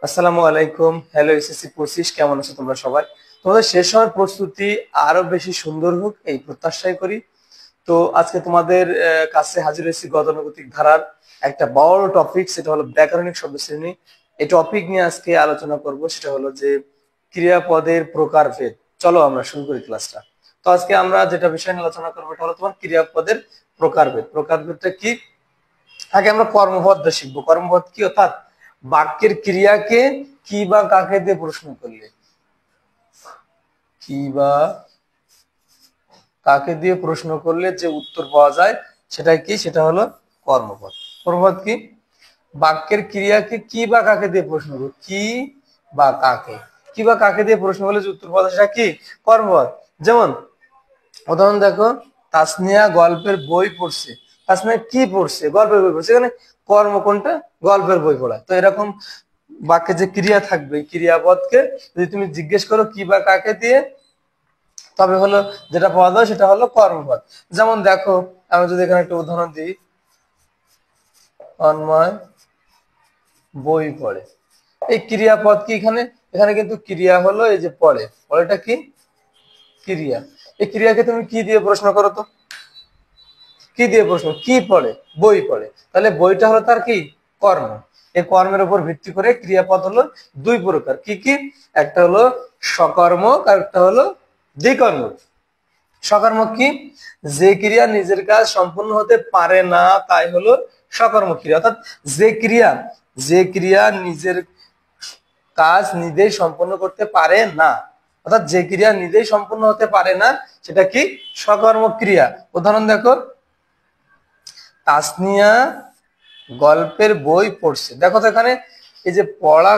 আসসালামু আলাইকুম। Hello SSC 25, কেমন আছো তোমরা সবাই? তোমাদের শেষ হওয়ার প্রস্তুতি আরো বেশি সুন্দর হোক এই প্রত্যাশাই করি। তো আজকে তোমাদের কাছে হাজির হয়েছি গতানুগতিক ধারার একটা বড় টপিক, সেটা হলো ব্যাকরণিক শব্দশ্রেণী। এই টপিক নিয়ে আজকে আলোচনা করব, সেটা হলো যে ক্রিয়াপদের প্রকারভেদ। চলো আমরা শুরু করি ক্লাসটা। তো আজকে আমরা যেটা বিষয় নিয়ে আলোচনা করবো এটা হলো তোমার ক্রিয়াপদের প্রকারভেদ। প্রকারভেদটা কি? আগে আমরা কর্মপদটা শিখবো। কর্মপদ কি? অর্থাৎ বাক্যের ক্রিয়াকে কি বা কাকে দিয়ে প্রশ্ন করলে, কি বা কাকে দিয়ে প্রশ্ন করলে যে উত্তর পাওয়া যায় সেটা কি? সেটা হলো কর্মপদ। কর্মপদ কি? বাক্যের ক্রিয়াকে কি বা কাকে দিয়ে প্রশ্ন করবো, কি বা কাকে, কি বা কাকে দিয়ে প্রশ্ন করলে যে উত্তর পাওয়া যায় সেটা কি? কর্মপদ। যেমন উদাহরণ দেখো, তাসনিয়া গল্পের বই পড়ছে। তাসনিয়া কি পড়ছে? গল্পের বই পড়ছে। এখানে কর্ম কোনটা? গল্পের বই পড়া। তো এরকম বাক্যে যে ক্রিয়া থাকবে, ক্রিয়াপদকে যদি তুমি জিজ্ঞেস করো কি বা কাকে দিয়ে, তবে হলো যেটা পাওয়া যায় সেটা হলো কর্মপদ। যেমন দেখো, আমি যদি এখানে একটা উদাহরণ দিই, তন্ময় বই পড়ে। এই ক্রিয়াপদ কি? এখানে এখানে কিন্তু ক্রিয়া হলো এই যে পড়ে। পড়েটা কি? ক্রিয়া। এই ক্রিয়াকে তুমি কি দিয়ে প্রশ্ন করো তো? কি দিয়ে প্রশ্ন? কি পড়ে? বই পড়ে। তাহলে বইটা হলো তার কি? কর্ম। এই কর্মের উপর ভিত্তি করে ক্রিয়াপদ হলো দুই প্রকার। কি কি? একটা হলো সকর্মক আর একটা হলো দ্বিকর্মক। সকর্মক কি? যে ক্রিয়া নিজের কাজ সম্পূর্ণ হতে পারে না তাই হলো সকর্মক ক্রিয়া। অর্থাৎ যে ক্রিয়া নিজের কাজ নিজেই সম্পন্ন করতে পারে না, অর্থাৎ যে ক্রিয়া নিজেই সম্পূর্ণ হতে পারে না সেটা কি? সকর্মক ক্রিয়া। উদাহরণ দেখো, তাসনিয়া গল্পের বই পড়ছে। দেখো তো এখানে এই যে পড়া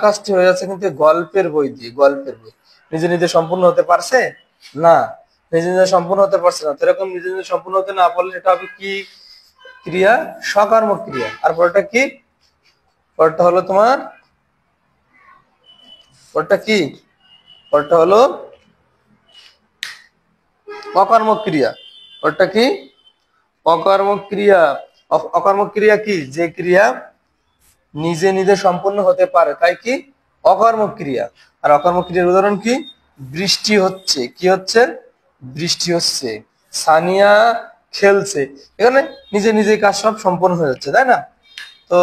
কাজটি হয়ে যাচ্ছে কিন্তু গল্পের বই দিয়ে। গল্পের বই নিজে নিজে সম্পূর্ণ হতে পারছে না, নিজে নিজে সম্পূর্ণ হতে পারছে না। তো এরকম নিজে নিজে সম্পূর্ণ হতে না পারলে সেটা হবে কি ক্রিয়া? সকর্মক ক্রিয়া। আর পরটা কি? পরটা হলো তোমার, পরটা কি? পরটা হলো অকর্মক ক্রিয়া। পরটা কি? অকর্মক ক্রিয়া। অকর্মক ক্রিয়া কি? যে ক্রিয়া নিজে নিজে সম্পূর্ণ হতে পারে তাই কি? অকর্মক ক্রিয়া। আর অকর্মক ক্রিয়ার উদাহরণ কি? বৃষ্টি হচ্ছে। কি হচ্ছে? বৃষ্টি হচ্ছে। সানিয়া খেলছে। এখানে নিজে নিজে কাজ সব সম্পন্ন হয়ে যাচ্ছে, তাই না? তো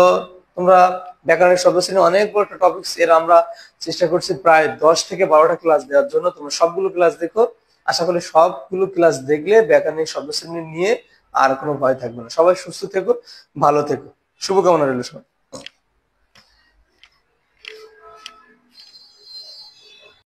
তোমরা ব্যাকরণের শব্দশ্রেণী অনেক বড় একটা টপিক, এর আমরা চেষ্টা করছি প্রায় 10 থেকে 12টা ক্লাস দেওয়ার জন্য। তোমরা সবগুলো ক্লাস দেখো। আশা করি সবগুলো ক্লাস দেখলে ব্যাকরণের শব্দশ্রেণী নিয়ে আর কোনো ভয় থাকবে না। সবাই সুস্থ থেকো, ভালো থেকো। শুভকামনা রইল সবাই।